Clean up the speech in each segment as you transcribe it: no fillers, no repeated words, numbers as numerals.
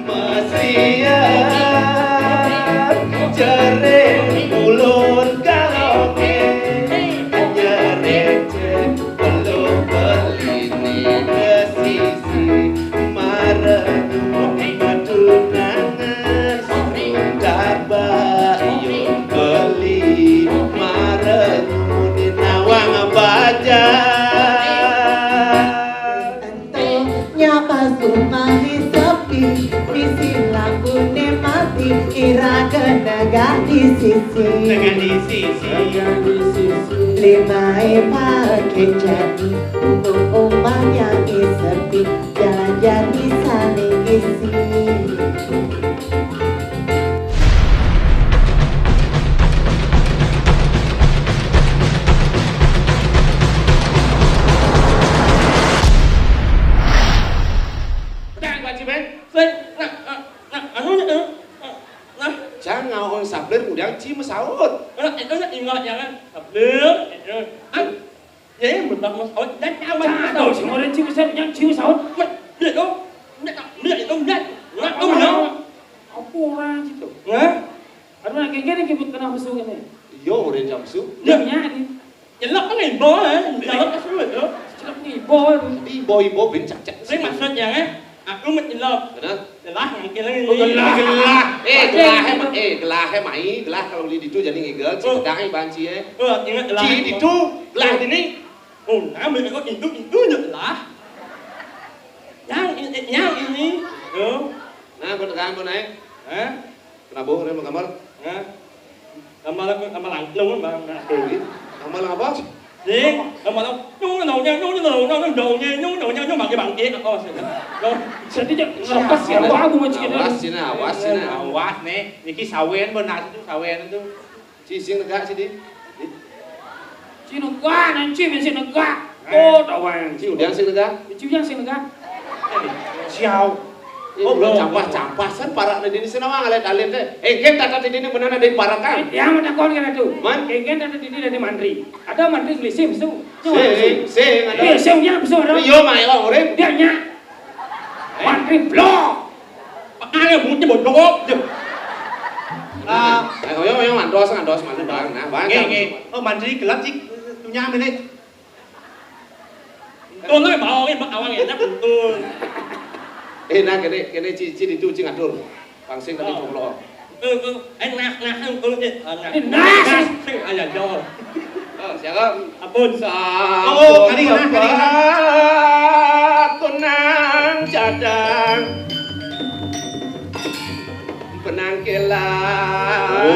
Mesrian jering ulun karaoke nyereng cek belum belini ke sisi marenung madunangan sudah bayu beli marenung di nawang baja kira kenaga di sisi lima pakai jadi untuk umat yang sepi jalan-jalan saling isi. Jangan orang sabler kemudian cima saut. Itu ingat jangan sabler. Vậy mình bắt nó hỏi đánh nhau mà. Đâu chỉ ngồi lên chiêu sao nhang chiêu sao? Mình biết đâu. Biết đâu biết. Đâu đâu. Apa orang situ? Hah? Ada nak geng ni kebut kena masuk ni. Yo orang jam su. Dia punya ni. Jadi lo cái này bó hả? Giờ nó xuống rồi đó. Celak ni boy. Đi boy bo bin cak cak. Saya maksud jangan. Aku mình lo. Kenapa? Lah mungkin lagi. Gelah mai, gelah kalau di itu jadi ngigel, cidang banci Ingat lah. Ci itu, gelah ini. Oh, nah mình có itu được lah. Yang ini. Nah, kau tekan kau naik. Hah? Kenapa orang mau kamar? Hah? Kamar lang luôn mà. Kamar apa? Gì? Kamar đâu? Nhung đầu nha, nhung bằng cái bằng kia. Rồi. Jadi lepas siapa aku macam ni. Awas sini. Awas nih, niki sawen benar itu sawen itu. Ci sing tegak sini. Ci negak, nanti mesti negak. Oh, tawang. Ci udah sing tegak. Ci yang sing negak. Siau. Belum campah-campasan parak di sini senawang alit-alit deh. Kan tata di sini benar ada parak kan? Yang mana kau ni tu? Man? Kan ada di dari mandri. Ada mandri lisim tu. Sing ada. Dia sing yang besar ada. Yo mai orang orang. Dia nya. Mandri blok. Ai là muốn cho một đốp chứ. Yo andos mana bang. Nah, bang. Nghe. Mandiri gelap sih. Tu nyam ini. Tôi nói bảo cái awang ya nắp tôi. Nah kene ci itu ci ngatur. Pangsing tadi jonglo. Anh nak anh tôi chứ. Nak. Ai là do. Siapa? Apun. Kali kunang cadang penang kelang.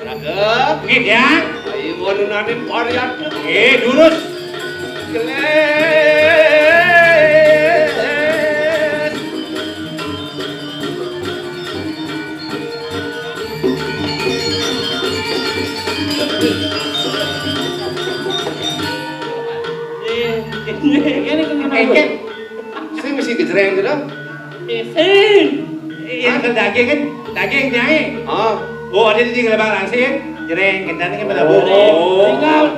Ragap. Ngit ya. Ayo nunanin pariat. Lurus. Saya mesti gejreng gitu. Xin. Yang daging nyai. Oh, ada di gelabang langsing. Jereng, kita ni kan pada Tinggal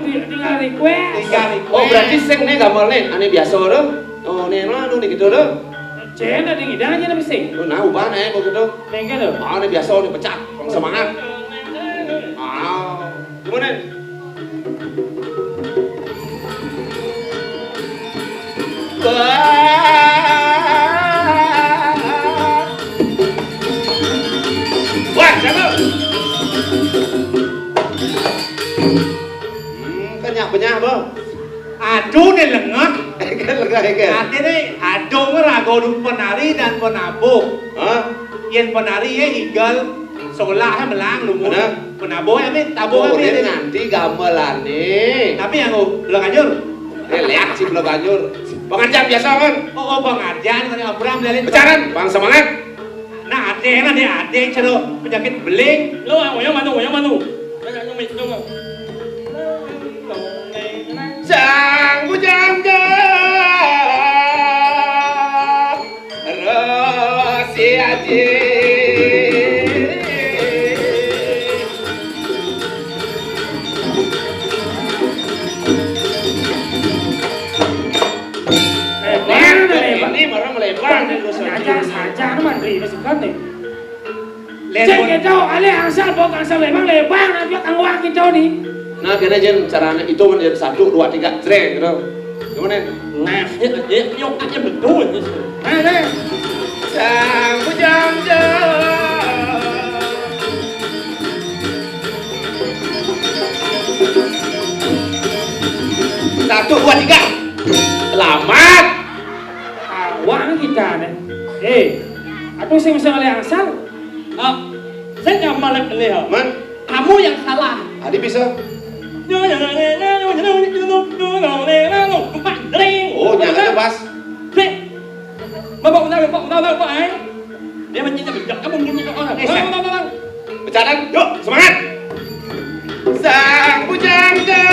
request. Oh, berarti sing nih gambar nih, ane biasa orang. Oh, nih lah, nih gitu dong. Jangan ada ngidang aja nabi sing. Oh, nah ubah nih, kok gitu. Tengok tu. Ah, nih biasa nih pecah, semangat. Gimana? Wah, siapa? Kenyah apa? Aduh ni lengat. Kan lega kan? Hati ni aduh rago penari dan penabuk. Yang penari ya igal seolah melang lumur. Penabuk ya min tabuk ya min. Nanti gamelan nih. Tapi yang belum anjur. Lihat sih belum anjur. Pengajian biasa kan? Oh pengajian kan Abram dari. Bicaran, bang semangat. Nah ade ceruk penyakit beling. Lo yang mana? Sang bujangga Rosi aji masih kan nih. เล่น Cek บน kita ale asal bukan sampai bang lebang nanti akan wang kita nih. Nah, kena jen caranya itu kan jadi 1, 2, 3, jreng gitu. Gimana? Nah, dia yuk aja betul. Nah. Sang bujang Satu, dua, tiga. Selamat. Wang kita nih. Aduh saya bisa ale asal. Saya nggak malah ini ha. Man, Kamu yang salah. Adi bisa. Oh, Oh, jangan pas. Bapak ai. Dia mencinta bejak kamu punya orang. Bang. Bercadang, yuk, semangat. Sang pujangga.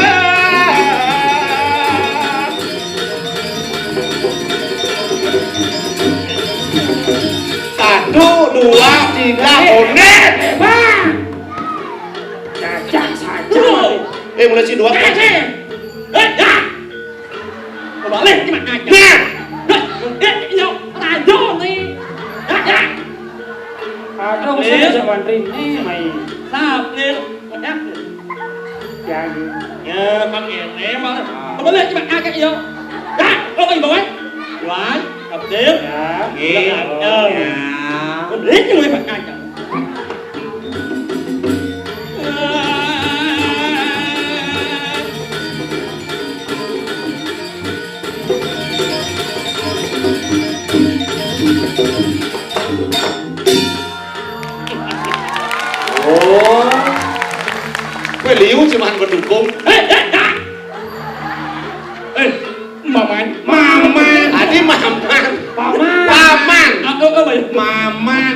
Satu, dua, tiga, onet. Bang. Cacak saja. Mulai si dua. Balik cái mặt ai Nah. Aduh saya bisa bantuin nih mày. Sao lên một đáp Jangan. nhờ con nghe ném mà không có lên cái mặt ai cái gì đâu ra có gì nói đoán tập tiếp Ya. con biết cái người mặt ai chẳng Oh. Gue liu cuman mendukung. Maman Maman. Adi maman. Paman. Paman. có bị Maman.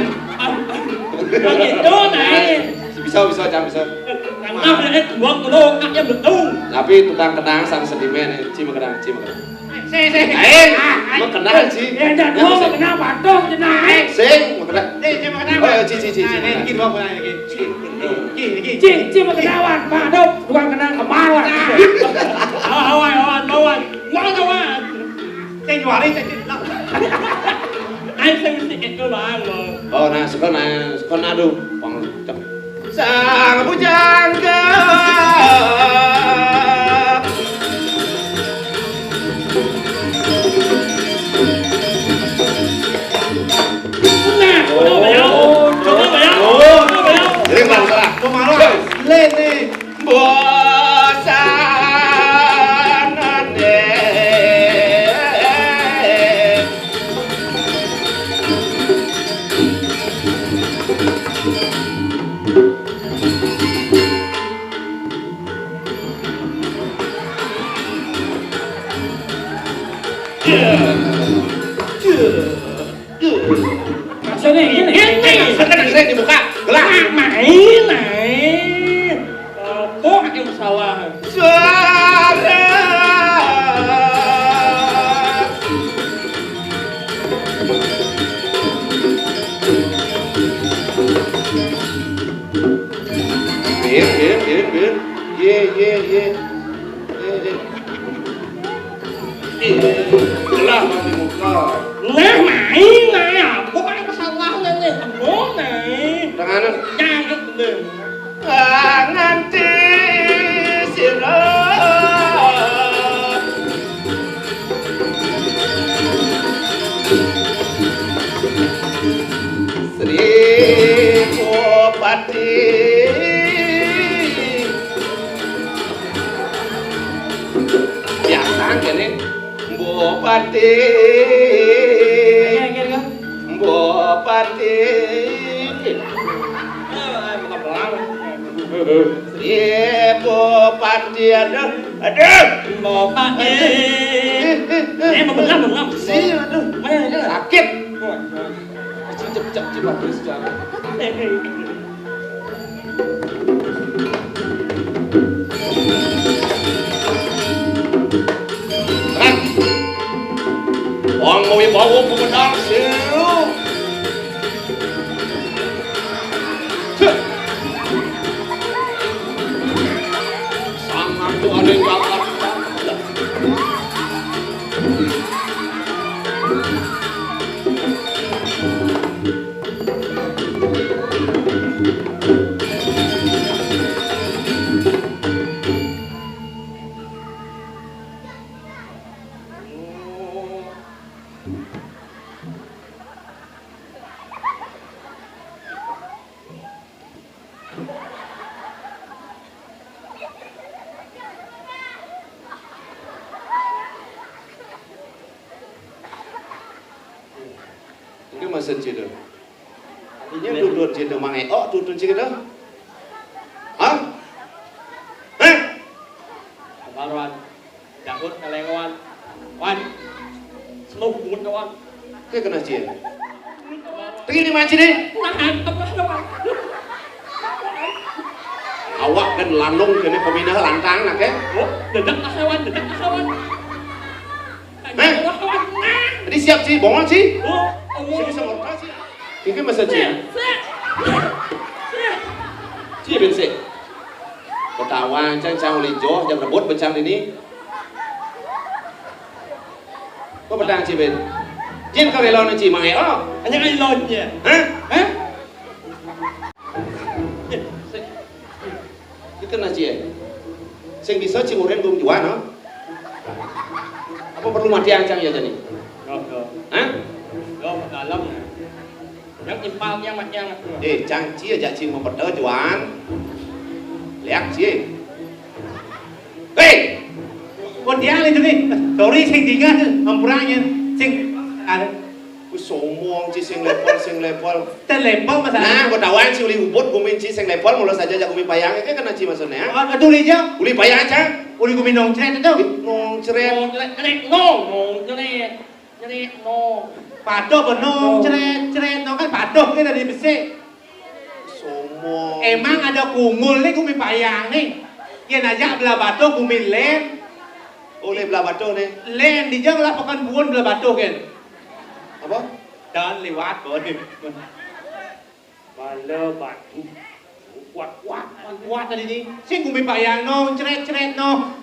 có gì đó này Bisa, jangan bisa. thằng nào này buat của nó ăn em được đâu Tapi tukang kenang sang sedimen, cima kenang. Sing. Mau kenal sih. Ya jangan gua mau kenal patung jenah. Sing, mau kenal. Cuma kenapa? Oh, ci. Ini dua bulan lagi. Cing mau kenawan patung bukan kenal kemawan. awan ngon awan Cing jual ini cing. anh xem cái cơ bản mà Oh, nah, sekarang aduh, pang sang pujangga. Jadi bang salah. Kemarin lên đi. Bosan ade. Maksudnya ini. Sekarang saya di muka, gelang. mày này có em salah Suara. Bir. Ye. Gelang di muka. Nè mày nè có em salah lên này thằng bố này Tangan. cha cái đường Nanti sira. Sri Bupati. Biasa gini Bupati. Bupati. Bupati aduh. một ba em mà mình lắm Sih, aduh. Sakit. Cepet habis jangan. Orang mau bawa pemedang siu. Sangat tuh ada yang galak. masa cik dah. Ini duduk cik dah mangai. Oh, duduk cik dah. Hah? Hah? Kawan, jahut kalengan. Wan, semua buat kawan. Kau kena cik. Pergi di mana cik ni? Nahan, apa kawan? Awak kan lanung kena pemindah lantang nak ke? Oh, dedak kawan, dedak kawan. Hah? Kawan. Jadi siap cik, bongol cik. Oh, Cik bisa mortal cik. Kiki masa cik. Cik bensik. Bertawang cang lijo jam rebut bencang ini. Kau pedang cik ben. Cik kau lelon cik mangai oh. Hanya ilonnya. Hah? Hah? Kita nak cik. Sing bisa cik uren belum jual no. Apa perlu mati ancang ya jadi? Hah? Dalam. Yang impal yang macam Cang cik aja cik memperdah jual. Lihat cik. Hei! Con dia lên cho đi. Sorry sing tinggal ampuranya. Sing ada. Ku somong cik sing lepol. Tên lepol mà Nah, sao? kau dawan cik uli ubud kumin cik sing lepol mula saja jak umi payang. Kan kena cik maksudnya. Aduh đi chứ. Uli payang cang. Uli của mình nồng trên đó. Nong ceret. Phạt đồ bẩn nồng trên nó cái phạt đồ cái là đi bị xe. Somong. Emang ada kungul nih kumi payang nih. Yang aja belah batu kumi len. Oleh belah batu ni. Len di jang lah pakan buon belah batu kan. Apa? Dan lewat bawah ni. Bala batu. Kuat tadi ni. Sing kumi payang no, ceret no.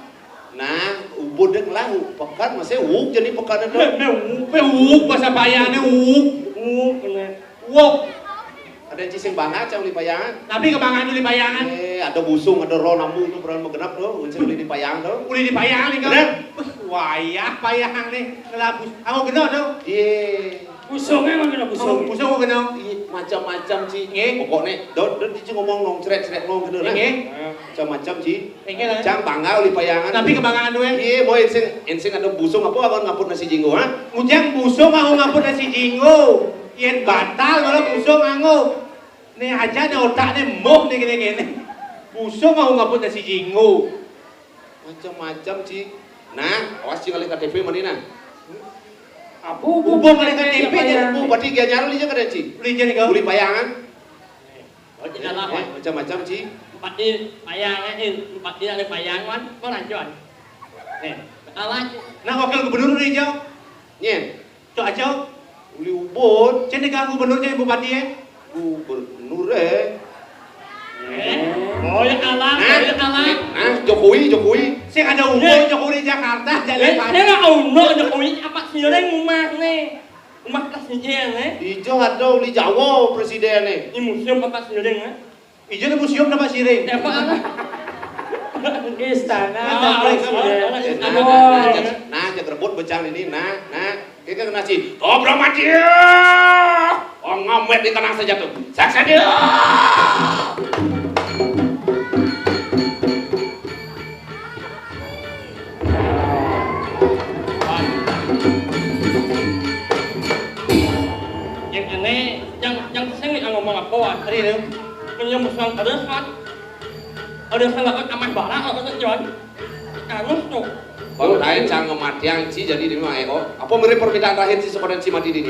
Nah, ubud dek lah. Pekan masih uk jadi pekan itu. Pe uk bahasa payang ni uk. Uk. Ada cik sing bangga cang uli payangan. Tapi kebangan uli payangan. Ada busung, ada roh namu tu peran menggenap tu. Unsur uli di payang tu. Uli di payang ni kau. Benar? Wayah payang ni. Kelabus. Aku kena tu. Ye. Busungnya mana kena busung? Busung aku kena. Macam-macam cik. Nge. Pokoknya, dan cik ngomong nong ceret nong kena lah. Nge. Macam-macam cik. Nge lah. Cang bangga uli payangan. Tapi kebangan tu eh. Ye, boy ensing ada busung apa akan ngaput nasi jinggo ha? Ujang busung aku ngapun nasi jinggo. Yen batal malah busung aku. Ni aja ni otak ni mok ni gini. Busung aku ngapun nasi jinggo. Macam-macam cik. Nah, awas cik kali KTP mana nah? Abu Hubung dengan KTP je. Oh, berarti dia nyaru ni je kan cik? Beli je ni kau. Uli payangan. Oh, tidak lah. Macam-macam cik. Empat di payang empat di ada payang kan, kau lanjut. Alat. Nak wakil gubernur ni je. Nyen. Cok aja. Uli ubud. Jadi kan gubernurnya bupati eh. Gubernur Oh, ya alat, ya alat. Nah, Jokowi. Saya ada umur Jokowi Jakarta jadi Dia nggak uno Jokowi apa sih orang rumah nih, rumah presiden nih. Ijo ada uli Jawa presiden ni. Ini museum apa sih orang nih? Ijo ni museum nama siring. Apa anak? Istana Nah, jak rebut becang ini. Nah. Kita kena cik. Kobra mati. Oh, ngamet di tanah saja tu. Saksa dia. Yang ini, yang saya nggak ngomong apa ah? Tadi tu. Penyemusan ada salah amah barang atau tujuan? Kamu tuh. Baru lain cang kematian ci jadi di mana oh? Apa mirip permintaan terakhir ci sepadan ci mati ini?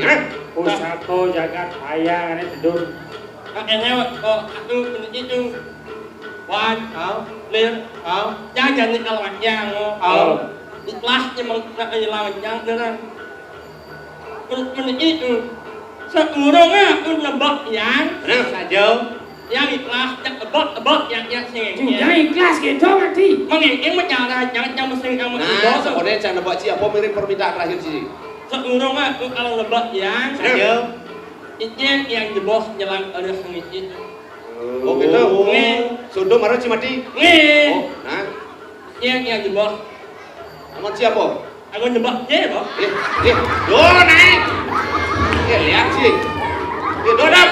Pusako jagat hayang ini tidur. Kakeknya aku itu wan, lir, jangan nih kalau yang ikhlas yang menghilang yang dengan itu sekurangnya aku nebak yang Saja. yang ikhlas yang ebak yang Jangan ikhlas gitu nanti. mengingin mencara jangan mesin kamu Nah, sepadan cang nebak ci apa mirip permintaan terakhir ci? sekurangnya aku kalau nebak yang Saja. itu yang di bawah jalan ada sengit itu. Oh gitu. Sudah marah ci mati. Oh, nah. Yang di bawah. Amat siapa? Aku nebak je, Bang. Yo naik. Lihat sih. Dodap.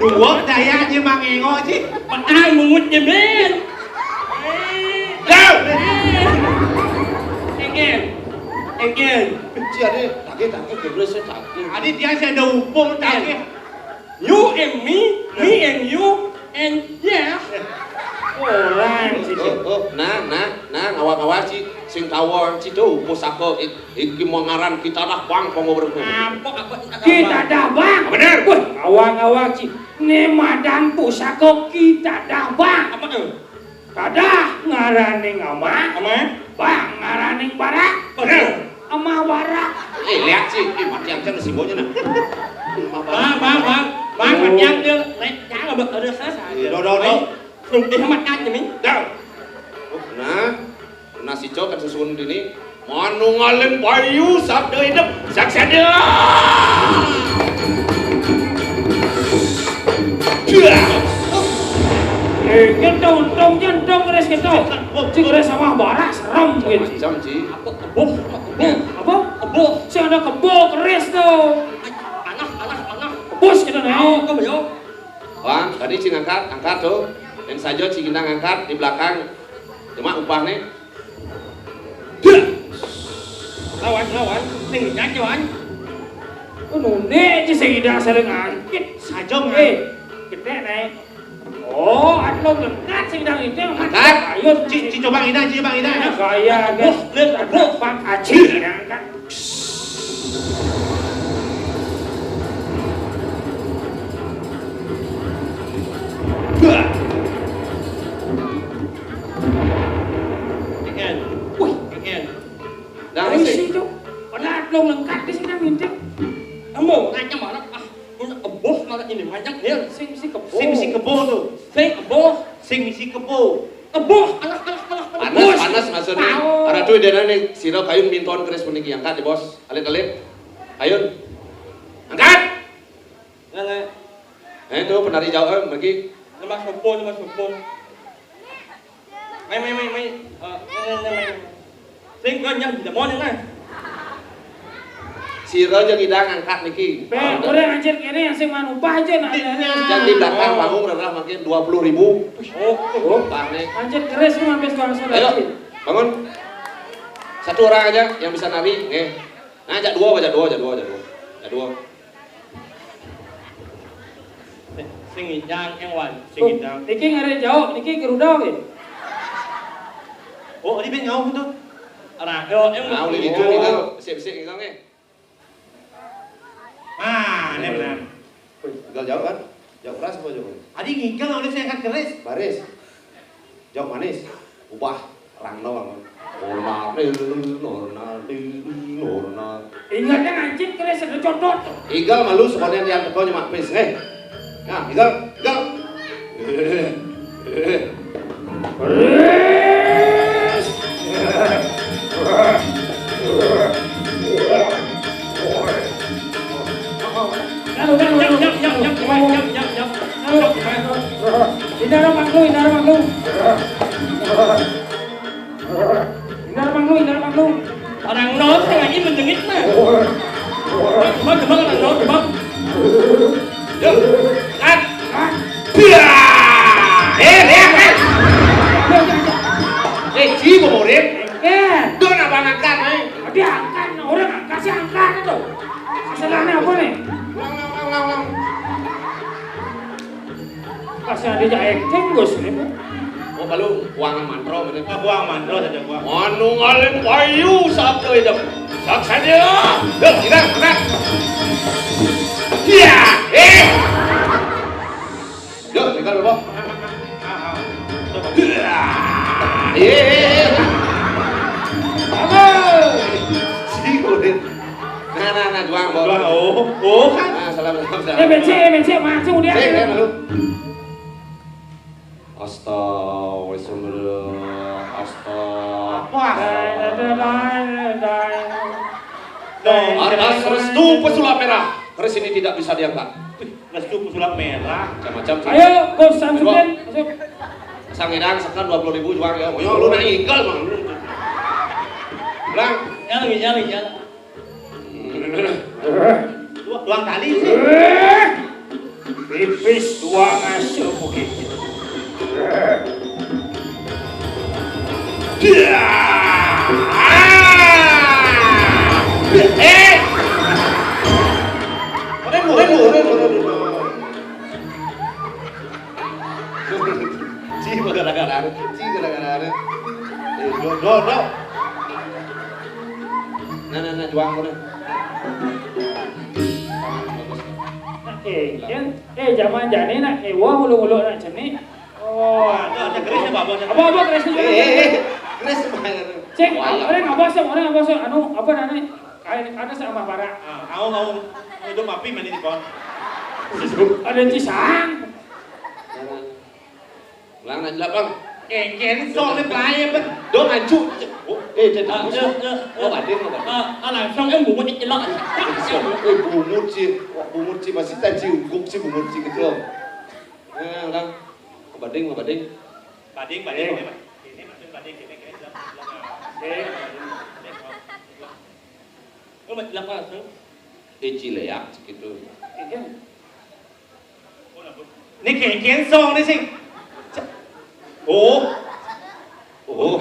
Dua daya je mangengo je. Patang mengut je ben. Go. Enggen. Ci ada Kita kebres sakit. Adi dia saya ada upung tak. You and me and you, and yeah. Orang sih. Nah, awak-awak sing tawar citu pusaka iki mongaran kita dah bang pengobrol. Kita dah bang. Bener. Wah, awak-awak sih. Nemadan pusaka kita dah bang. Apa tu? Kadah ngaraning ama. Bang ngaraning barak. Bener. Ama barak. Lihat sih, mati yang si bonya nah. Bang, mặt nhăn đưa, này, chả là bực ở đưa sát. Đâu. Đừng đi mặt nhăn cho mình. Đâu. Nah si Cok kan susun ini manu ngalen bayu sak deui hidup sak sadeu. Cái trông cái đấy chứ cái đấy sama barak serem gitu. Jam Ci. Apa? Saya ada kebo keris tuh. Anak. Bos gitu nih. Kau belum? Bang, tadi Cing angkat tuh. Dan saja Cing Gendang angkat di belakang. Cuma upahnya. Lawan, tinggi jangan cuan. Nune chứ gì đang sering angkit. Sajong Gede nih. Oh, lo dekat sih đang itu. Angkat. Ayo, Ci coba ina. Gaya guys. Ada Pak Haji angkat. Ikan. Dah Dari sih. situ. Padahal lo lengkap di sini đang ngintip. Kamu nanya mana? Eboh malah ini banyak dia. Sing kebo. Sing misi kebo tuh. Sing misi kebo. Eboh, anak. Panas maksudnya. Ada tuh dia nih siro kayun minton keris puniki angkat di bos. Alit. Ayun. Angkat. Itu penari jauh pergi. Lemas kupon. Mày. Sing kau nyam tidak mau ni. Siro jeung Idang angkat niki. Udah anjir kene yang sing manupah aja nah. Yang di belakang panggung adalah makin 20.000. Oh, panen. Anjir keris mah habis bangsa Ayo, lagi. bangun. Satu orang aja yang bisa nari, Nah, ajak dua. Sing hidang yang wan. Niki ngare jauh, niki gerudau ge. Oh, ini ben ngau tuh. Anak, em Mau li itu nih sip-sip gitu Ini benar. Tinggal jauh kan? Jauh keras apa jauh? Adi ngingkel oleh saya angkat keris. Baris. Jauh manis. Ubah rangno bangun. Norna. Ingatnya anjir keris ada codot. Igal malu sebenarnya yang teko nyemak pis, Nah, igal. Indara Manglu. Orang nốt thế này mình đừng ít mà. Cuma orang nốt cuma. Yuk, angkat. Ci mau rep. Doon abang angkat, Dia angkat, orang kasih angkat itu. Masalahnya apa nih? Lang. Kasih ada acting gus nih. Oh, kalau buangan mantro bener. Buang mandro saja buang. Manu ngalen bayu sak deui hidup. Sak sadeu. Yuk, kita angkat. Yuk, tinggal bebo. Nah, juang bebo. Oh kan. Nah, salam. MNC masuk dia. Lalu. Astaga. Atas restu pesulap merah, keris ini tidak bisa diangkat. Restu pesulap merah. Macam-macam. Ayo, Coach Samsudin. Sang Edang sekan 20.000 juang ya. Yo lu na igal mah. Bilang, Jalan. Dua kali sih. Pipis dua ngasuh begitu. Ci gara-gara. Do. Nah, juang ko na. Zaman jani nak wah ulu nak ceni. Oh, Ada kerisnya bapak. apa kerisnya juga? Keris banget. Cek, orang apa sih? Anu apa namanya? Ada sama para. Mau hidup api mandi di pohon. Ada cisang. Lang na bang. Kengken sok le playa bet. Do maju. Oh, bading. Anak sang em bumut itu lah. Bumut ci masih taji guk ci bumut ci gitu. Lang. Bading. Bading. Ini maksud bading kita Oh, macam apa tu? Cileak gitu. Ini kengken sok ni sih. Oh,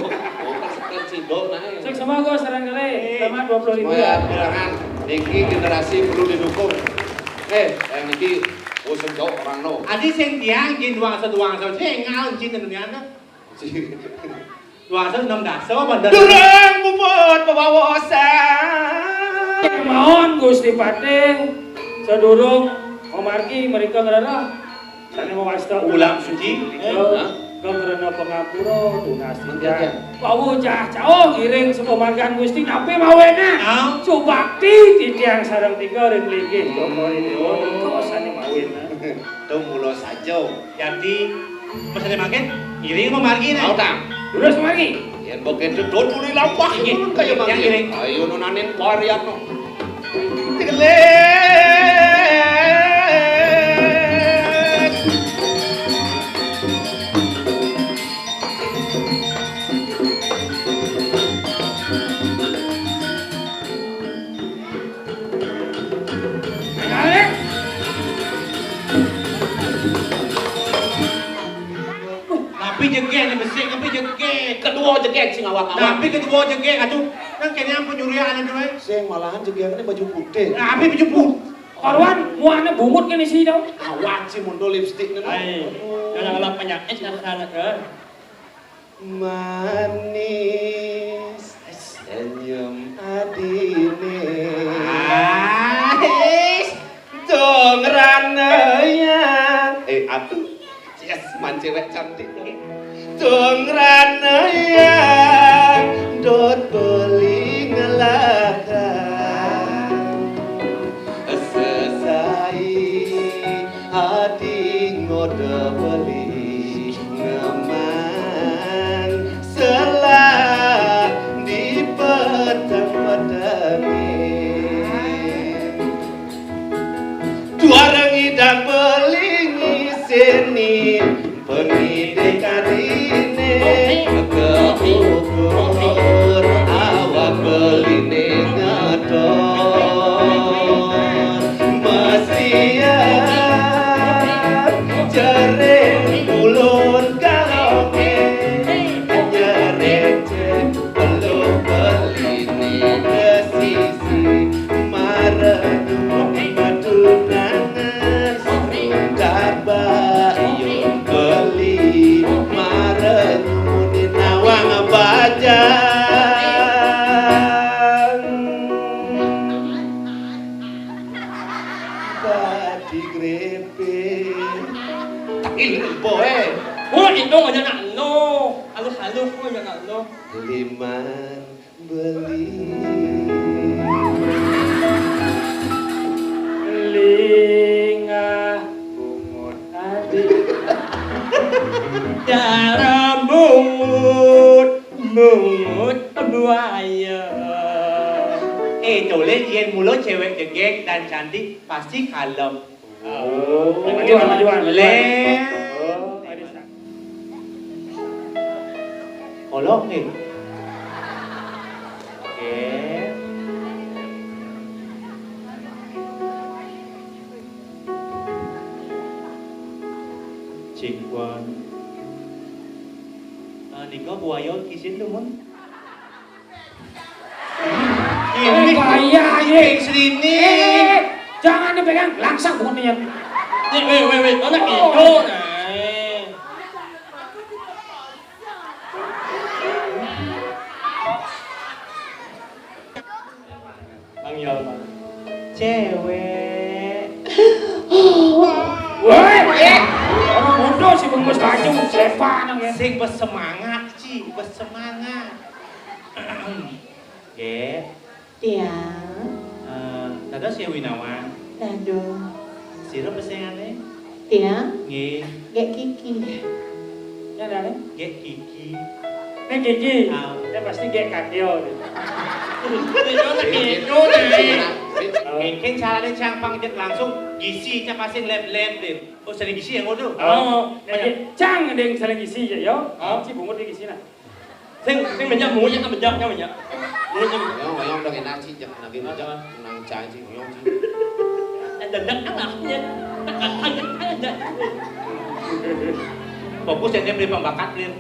kan cido nah. Cek sama gue saran kali, sama 20.000 Supaya ya. bilangan niki generasi perlu didukung. Yang niki usung jauh orang no. Adi sing tiang gin duang sa sih ngau cin dunia na. Duang sa 6 daso bandar. Durang bubut pewawasan. Mohon Gusti Patih, sedurung Omargi mereka ngerana. Sana mau wasta Ulam suci. Kau karena pengapura donasi dia. Bawa jauh giring sepemargan Gusti nape mawena. Subakti di tiang sarang tiga ring linggih. Jomori dewa kau sana mawena. Tuh mulo saja. Jadi pesan makin iring mau margi na. Mau tang. Terus Omargi. Yen boket dodol dulu lampah kayak mangin. Ayo nonanin parian no. Tapi jengke ni besik tapi jengke. Kedua jegek sing awak-awak. Tapi kedua jengke atuh nang kene ampun nyurian dewe. Sing malahan jegekane baju putih. Tapi baju putih. Korban muana bumut kan isi dong. Awan si mundo lipstick na. Jangan ngelap penyakit sana ke. Manis senyum adine. Dong ranaya. Atuh. Yes, man cewek cantik. Dong ranaya. Dot beli ngelakan. Sesai hati ngode beli ngeman selah di petang-petangin dua rengidang belingi seni pendidikan ini keukur awak beline ngedon mesian jering ulun kaloke nyerek cek belum beline kesisi marenung madunangan dabayun beli marenung di nawang bajang tadi grepe takil boe Oh, itu aja nak lo. Halus kok aja nak lo. liman beli Lingah bumut adi. Cara mungut buaya. Toleh yen mulut cewek jengke dan cantik pasti kalem. Majuan. Olok nih. Oke. Cikwan. Niko buayon kisin tuh mon. Bahaya ye. Sini. Jangan dipegang langsung bukannya. Wait, anak itu nah. cewek. Woi, orang bodoh sih bungkus baju Seva nang ya. Sing bersemangat Ci, bersemangat. Ge, Iya. dados ya Winawan. Aduh. Sirup pesengane. Iya. Nggih, Gak Kiki. Ya dah. ge Kiki. Nek gigi. Ah. Ya pasti gek kakio. Mungkin caranya campang jet langsung gisi nya pasti lem-lem deh. Oh, sering gisi yang ngono. Oh, cang deng saling gisi ya yo. Ci bungut di gisi nah. Sing banyak munya kan banyak banyak. Ngomong udah enak sih, jangan lagi macam nang janji ngomong sih. Dan anaknya. Ada. Fokus yang dia beli pembakat lir.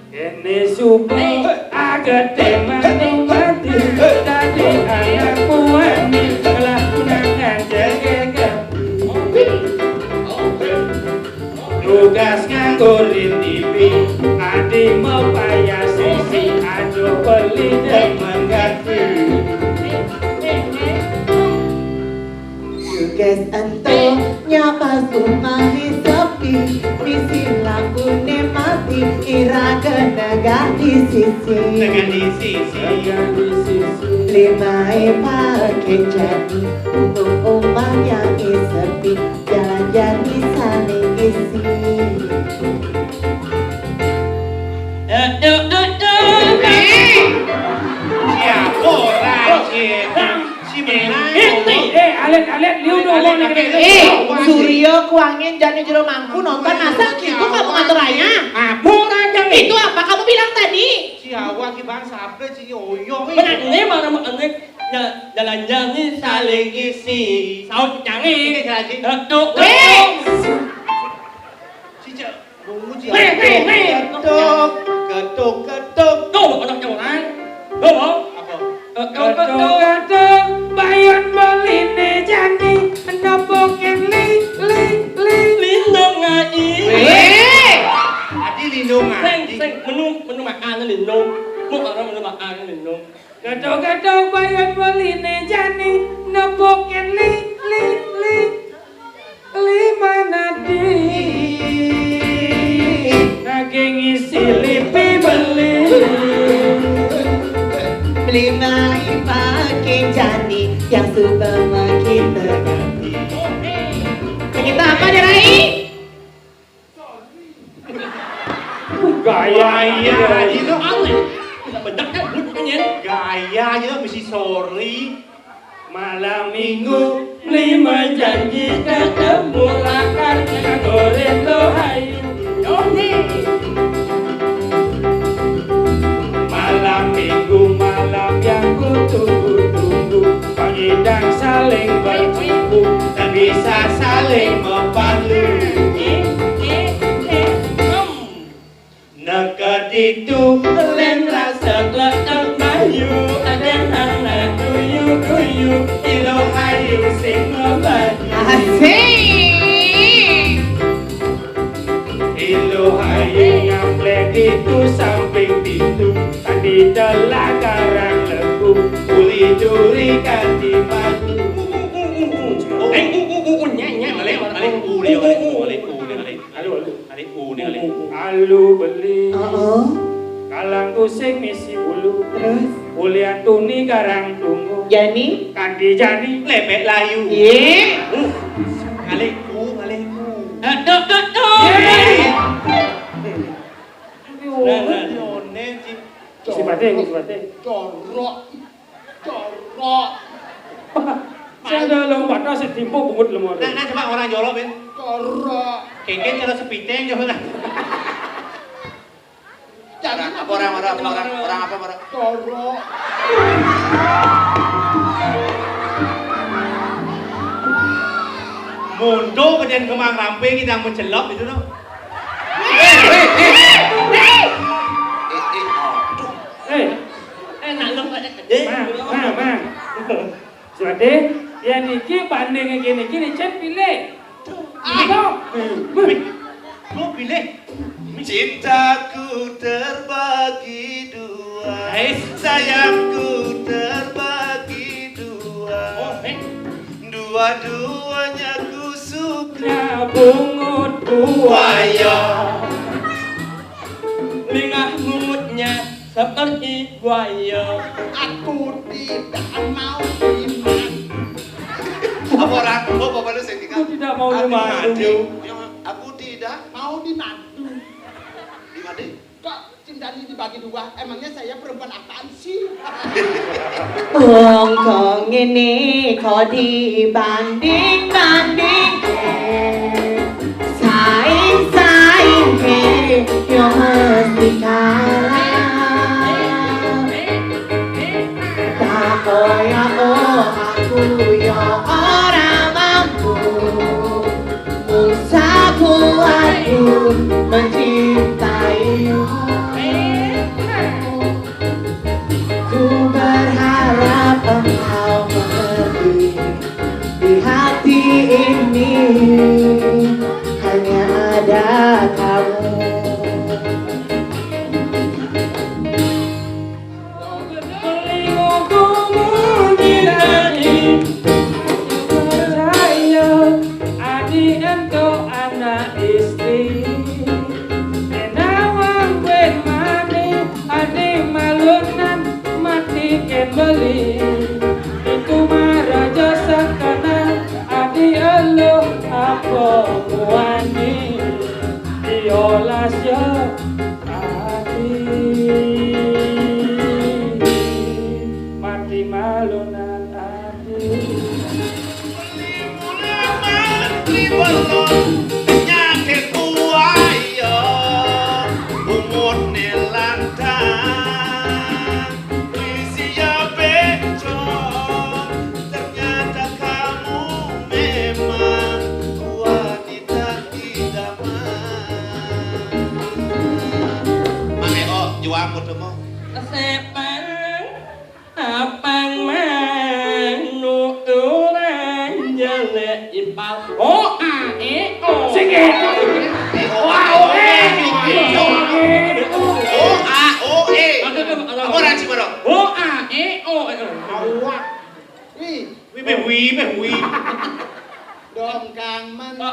Kene subuh agak temani mati tadi anak puani telah unangan jaga tugas nganggurin TV adi mau payah sisi aduh beli dan mengganti Tugas ento nyapa sumahi sepi, misi lampune mati, ira kena di sisi. Dengan di sisi. Lima pakai jadi, untuk omah yang sepi, jalan-jalan saling isi. Siapa orang si menang. alet liu dulu Suryo kuangin jadi jero mangku nonton masa gitu kamu ngatur raya? Murah yang Itu apa kamu bilang tadi? Siapa ki bang sabda si Yoyo. Benar ini mana ini jalan-jalan saling isi. Saut canggih. Ketuk. Si Cak bungu si. Ketuk. Tuh orang orang. Tuh. Kadang-kadang bayan beline jani menopongin li Lindung ngai. Adi lindung Seng menu makan lindung. Mau orang menu makan lindung. kadang-kadang bayan beline jani menopongin li mana di naging isi lipi beli Lima pakai jani yang suka makin terganti. Kita apa nih Rai? gaya Aji lo. Aneh. Bedak kan bunyinya. Gaya aja mesti sorry. malam minggu 5 janji ketemu akan goreng lo hai malam minggu malam yang ku tunggu-tunggu pengidang saling bercumbu dan bisa saling mempandu Neket itu len rasa kelak mayu ada anak tuyu ilo hayu sing ngebanyu Asik. ilo hayu ngamplek itu samping pintu tadi telah karang leku uli duri kanti maju Alu beli kalang kusik misi bulu Terus Ulian tuni karang tunggu Jani? Kandi jani Lepek layu. Ye. Aleku. Yone si. Sipate Corok. Saya ada lompat nasi timpo bungut lemur Nah coba orang jolok ben. Corok. Kengken kalau sepiteng jolok. Orang apa orang? Corok. Mundo kemudian kemang rampe kita mencelok itu no. Enak lu pada Mang Sipate ya niki banding gini cek pilih Mau pilih. Cintaku terbagi dua, sayangku terbagi dua. Dua-duanya ku suka. bungut buaya. Lingah mungutnya seperti buaya. Aku tidak mau dimadu. Apa orang? Oh, bapak lu saya tinggal. Aku tidak mau dimadu. Aku tidak Mau dimadu. dimadu. Kok cintanya dibagi dua? Emangnya saya perempuan apaan sih? Wong kok ngene kok dibanding-bandingke saing-saingke yo mesti kalah. Tak koyo aku yo ora mampu mung sakuatku mencintaimu. Ku berharap engkau mengerti di hati ini hanya ada kamu. Telingaku menyinari percaya adik engkau anak istri. Enawang kuen mani adik malunan mati ken beli. Itu maraja sakana adik elo apa muani diolas ya adik mati malunan adik. Penyakit buaya umut nelantang usia becok. Ternyata kamu memang wanita idaman. Mange oh juang ketemu. Sepang apang manuturan jelek ipal. Oh ae oh. Sing itu. Wow, Apa orang cuma dong? Oh ae oh. Awak. Wih, Wih. dong kang man. Oh.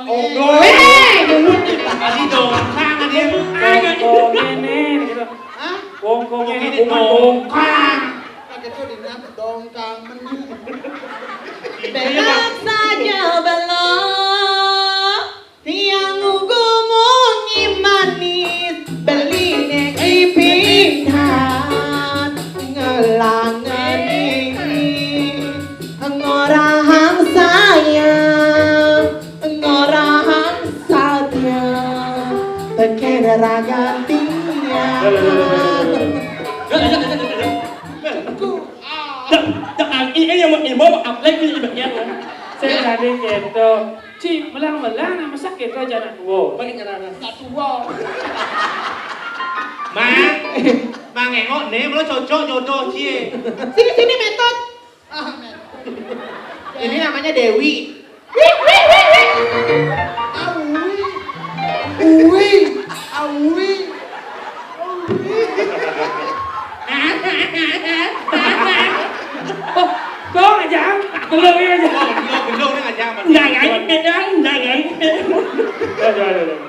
Tadi dong, kang dia. Wong ngene gitu. Hah? Wong ngene Ini dongkang. Pakai itu dinam dong kang man. Belok saja belok tiang ugumu manis beline ipinhan ngelangan ini ngorahang sayang ngorahang sayang tekera gantinya. Ini yang mau upload di bagian Saya tadi gitu. Ci, melang-melang nama sakit aja anak tua. bagian cara Nggak tua. Mang ngengok nih, lo cocok jodoh cie. Sini metode. Ah, men. Ini namanya Dewi. Awi. Có là giảm, belum ya aja. Belum nih aja mas. jangan jangan Rồi.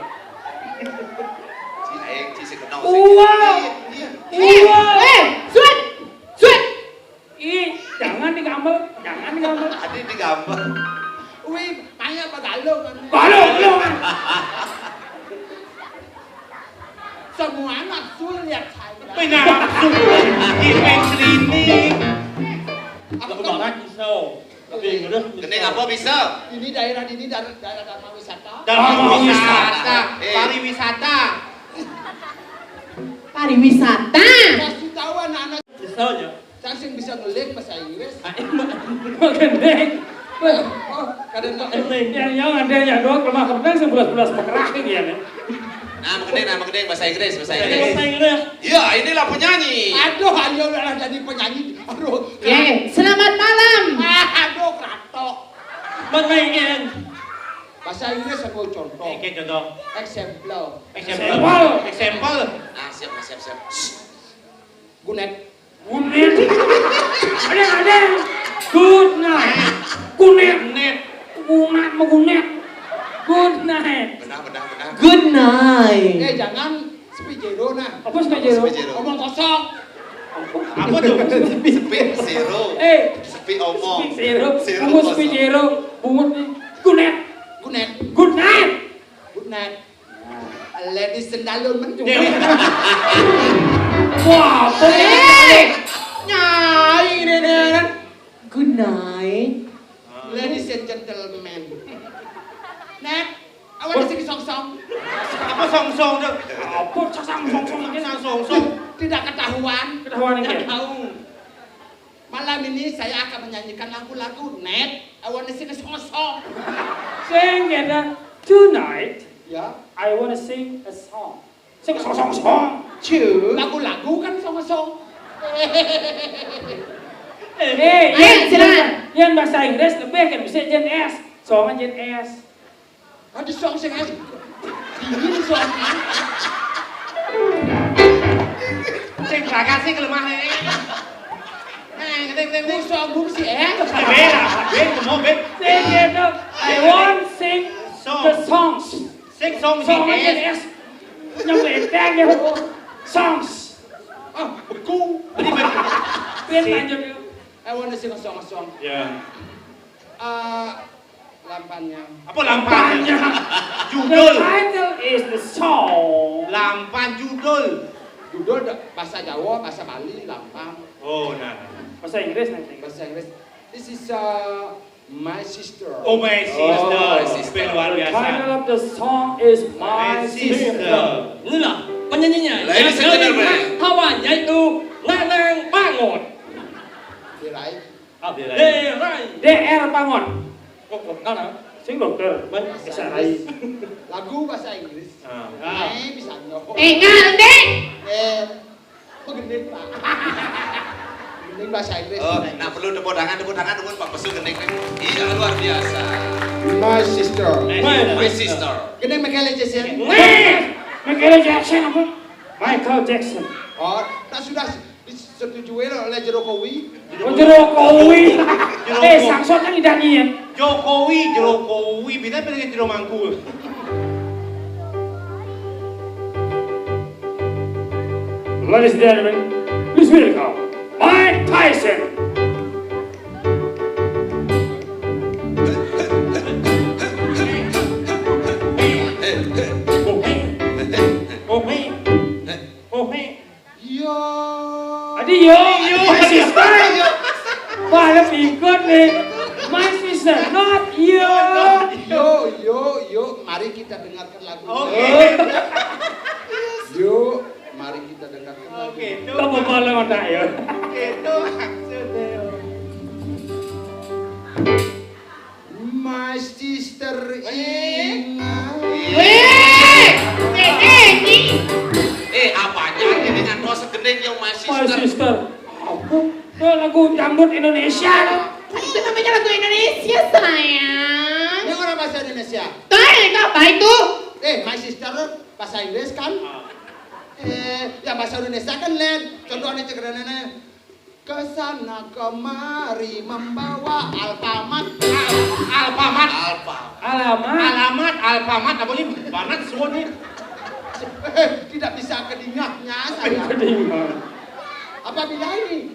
Si Aeng, si sekenal. Wow. Suat. Ih, jangan digambar. Adi digambar. Wih, tanya apa galung kan? Belum. Semua nafsu lihat saya. Bên nào? Ipeng klinik. Aku banget bisa tapi udah Gede apa bisa? Ini daerah Dharma Wisata. Pariwisata. Pariwisata. Pariwisata. Kasih tahu anak-anak bisa aja saya bisa ngelik bahasa Inggris. Gendeng. Oh, kadang Yang ada yang doang lemah kemana sebelas pekerah ya. Nama gede bahasa Inggris. bahasa Inggris Ya, inilah penyanyi. aduh, ayo lah jadi penyanyi. Aduh. Selamat malam. Aduh, kratok. bahasa Inggris Bahasa Inggris aku contoh. Oke contoh. Example. Nah, siap. Gunet. Ada. Good night. Kunet. Kunat menggunet. Good night. Benar. Good night. Jangan Spijero nah. Apa sih Jero? Omong kosong. Apa tuh? Speed zero. Speed omong. Zero. Zero Kamu kosong. Spijero. Bungut nih. Good night. Good night. Good night. Good night. Ladies sendalun mencung. Wah, Nyai nenek. Good night. Ladies and gentlemen. Net, awan di sini song-song. Apa song-song tuh? apa song-song ini Song-song. Tidak ketahuan. Ketahuan Tidak ini. tahu. Malam ini saya akan menyanyikan lagu-lagu Net, awan di sini song-song. Sing and tonight Ya, I wanna sing a song. Sing song. lagu-lagu kan song-song. Ayo, silakan. Yang bahasa Inggris lebih kan bisa jen S. Songan jen S. Ada song sing aja. Dingin song. Sing belakang sing lemah nih. Bung song bung si Ben, come on, Ben. Sing and I want sing the songs. Sing song Songan jen sing S. Yang benteng ya. Songs. Ah, beku. Biar lanjut yuk. I wanna sing a song. Ya. Lampannya. Apa lampannya? The Judul. title is the song. Lampan judul. Judul bahasa Jawa, bahasa Bali, lampang. Oh, nah. Bahasa Inggris nanti. Bahasa Inggris. This is my sister. Oh, my sister. Oh, my sister. Ben luar The biasa. title of the song is My My Sister. Sister. Inilah penyanyinya. Ladies and gentlemen. Hawan yaitu Leneng Bangun. Dirai. Derai. DR Bangun. Kok mana? Sing dokter. Bisa rai. Lagu bahasa Inggris. Ah. Bisa nyok. Ngalendek. Pegendek Pak. Pegendek bahasa Inggris. Oh, nah perlu tepuk tangan dulu Pak Besu gendeng. Iya luar biasa. My sister. My sister. Gendeng Michael Jackson. Michael Jackson apa? Michael Jackson. Oh, tak sudah disetujui oleh Jokowi. Jokowi. Samson kan dinyanyiin. Jokowi. Bisa pengen jero mangku. Ladies and gentlemen, please welcome Mike Tyson. Yo. Adio, my sister. Wah, lebih ikut nih. My sister, not you. Yo, mari kita dengarkan lagu. Oke. Yo, mari kita dengarkan lagu. Oke, tuh. Kamu boleh mana ya? Itu maksudnya. My sister ingat. Apanya ini dengan doa segendeng yang my My sister. sister. Apa? Itu lagu dangdut Indonesia. Itu namanya lagu Indonesia, sayang. Ini orang bahasa Indonesia. Apa itu? My sister bahasa Inggris kan? Yang bahasa Indonesia kan lain. Contohnya cekerannya. Kesana kemari membawa Alfamart. Alamat. Alfamart apa ini? Banat semua nih. Tidak bisa kedingatnya saya. Kedingan. Apabila ini?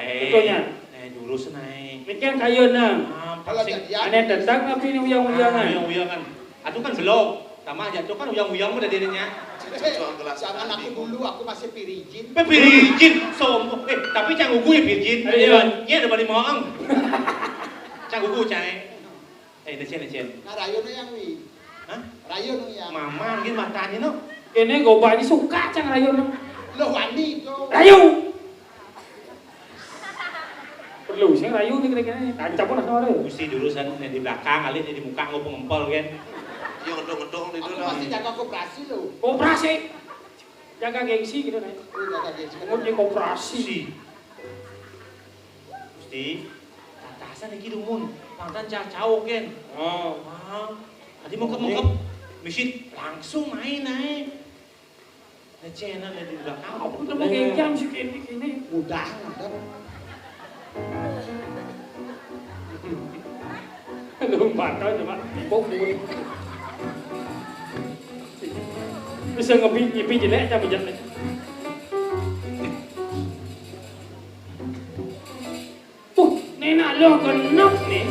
Betulnya. Jurus naik. Mikir kayu nang. Kalau jadian. Aneh tetap tapi ini uyang-uyangan. Uyang-uyangan. Aduh kan belum. Sama aja tuh kan uyang-uyang udah dirinya. Jangan aku dulu, aku masih pirijin. Pirijin, sombong. Tapi cang ugu ya pirijin. Iya, udah balik mohong. Cang ugu cang. Nasian. Nah, Rayon yang wi. Hah? Rayon yang. Mama, mungkin matanya no. Ini gobanya suka cang rayu nang. Lo wani itu. Rayu. Perlu sih rayu nih kira-kira. Tancap pun sama rayu. Mesti jurusan di belakang, kali di muka ngopong-ngempol kan. Yang ngedong-ngedong itu Aku lah. masih jaga koperasi lo. Koperasi. Jaga gengsi gitu nih. Jaga gengsi. Mau koperasi. Mesti tatasan iki dumun. Mantan cacau kan. Oh. Tadi mengkep-mengkep. Mesti langsung main naik. Channel di belakang. Apa tuh mau gengsian sih ini. Mudah. batal cuma pokoknya. Bisa ngipi jelek aja bijak nih. Nenek lo genap nih.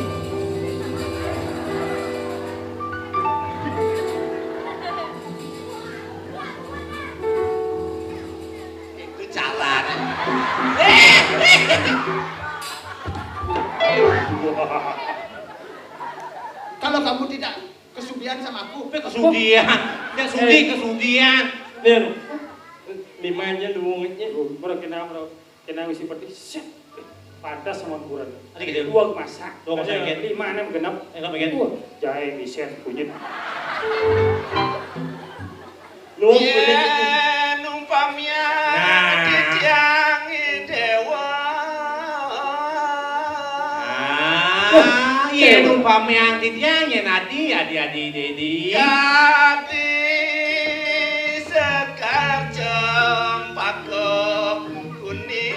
Itu jalan. Kalau kamu tidak kesudian sama aku, Kesudian. Dia sudi kesudian. Nih, limanya duungnya. Bro kena wisi seperti pantas sama ukuran. Ada gede. Dua masak. Dua masak, Gen. 5 6 genap. Enggak bagian. Jahe diset punyit. Lu Yen umpamnya dijang dewa. Yen umpamanya titiangnya nadi adi dedi. Gadi sekar cempaka kuning.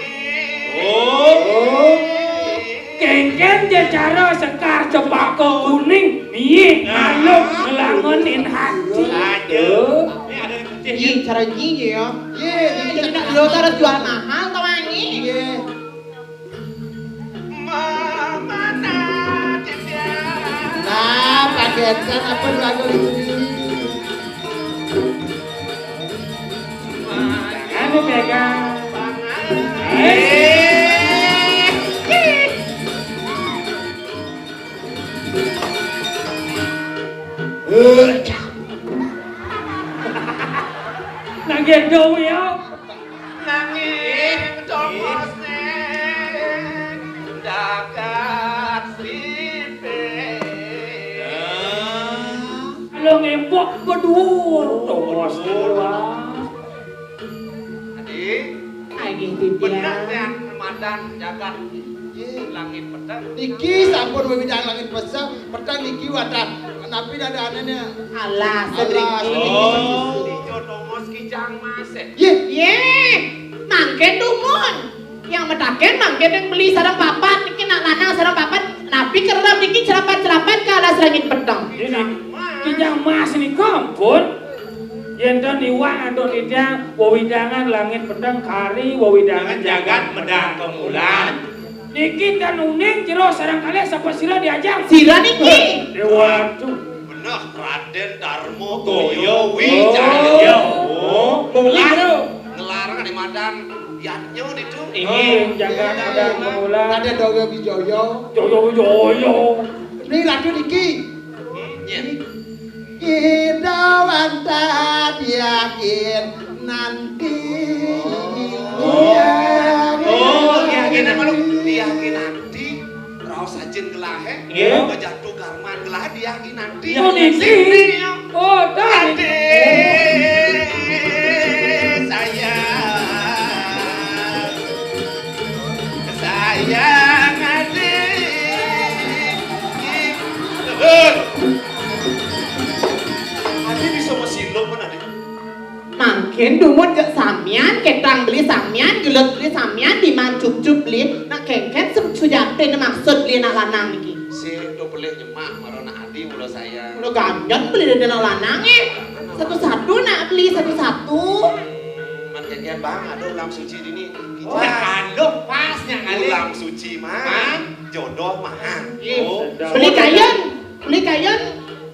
Kengken cara sekar cempaka kuning. Piye aluk ngelangenin hati. Aduh. Ini ada di putih. Ih, cara gini ya. Jadi nak lo harus jual mahal tau ini. Mana dia? nah paketkan apa lagu ini? Anu pegang. Nanggen dong ya. Nanging domosne dakat sripe. Lo ngembok kedua. Tomos doang. Adik, Lagi benar dia. kan Ramadan jagat langit pedang. Niki sampun bidang langit besar, petang niki wadah napi dadannya. Alah, sering Jodomos kijang mas. Ye, mangken dumun. Yang medaken mangken yang beli sarang papan, niki nak lanang sarang papan, napi kerem niki cerapat-cerapat kalah serangit pedang. Ini kijang mas ini kampun. Yendan iwang atau tidak wawidangan langit pedang kari wawidangan Jagat medang kemulan. Niki kan uning jero sarang kali sapa sira diajang. Sira niki. Dewa tuh. Benar Raden Darmo Goyo Wijaya. Ngelarang di Madang yatnya itu. Ini jagat pedang kemulan. Ada Dogo Wijoyo. Joyo. Ini lagu niki. Idawanta yakin nanti. Yakin malu diyakin nanti. Raos sajen gelahe. Iya. Ngejatuh karman gelahe diyakin nanti. Oh niki. Oh tadi. Adik sayang adik. Adik bisa mesin lo pun adik. Mangken dumun ke samian, ketang beli samian, gelut beli samian, diman cup-cup beli, nak kengken sujatin maksud beli nak lanang niki. Si do boleh nyemak marona adi mula saya. Udah ganjot beli dari nak lanang satu-satu nak beli satu-satu. Manjajan bang ada ulam suci ini. Oh, kandung pasnya kali. Ulam suci mah jodoh mah. Beli kayen,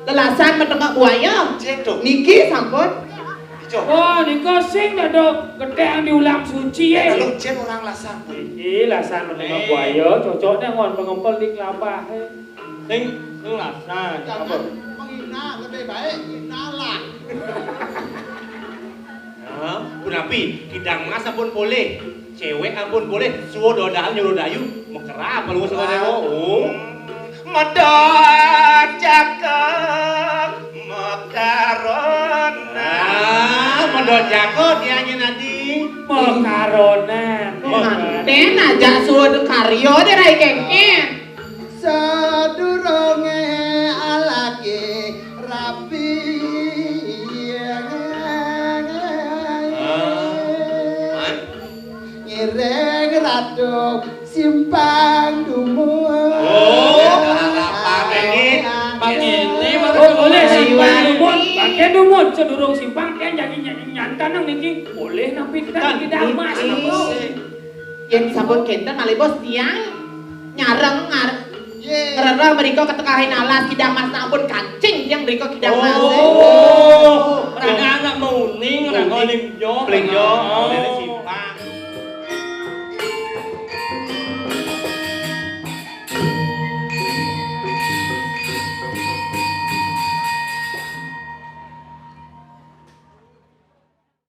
lelasan menengah buaya. Cedok. Niki sampun. Oh niko sing ada gedang di ulam suci ya. Kalau cen orang lasan. Iki lasan menengah buaya cocoknya ngon pengempel di kelapa. Ning, lu lasan. Jangan menghina, lebih baik hinalah. Punapi, kidang mas ampun boleh. Cewek ampun boleh. Suwo dodal nyuruh dayu. Mekerap kalau suka dewo. Oh. Medot cakep mekarona. Medot jakot ya nanti. Makaronan. Manten aja suruh karyo deh rai kengken. Sadurunge alake rapi. Ngireng ratu simpang dumur. Oh, harapan ini. ini boleh simpang lumut pakai lumut sedurung simpang kan jadi nyantan nang niki boleh napi kita tidak mas Yen sampun kenten malih bos tiang nyareng ngerera mereka ketekahin alas kidang mas ampun kancing tiang mereka kidang mas. Rangga anak mau ning, rangga ning jo. Pling yo,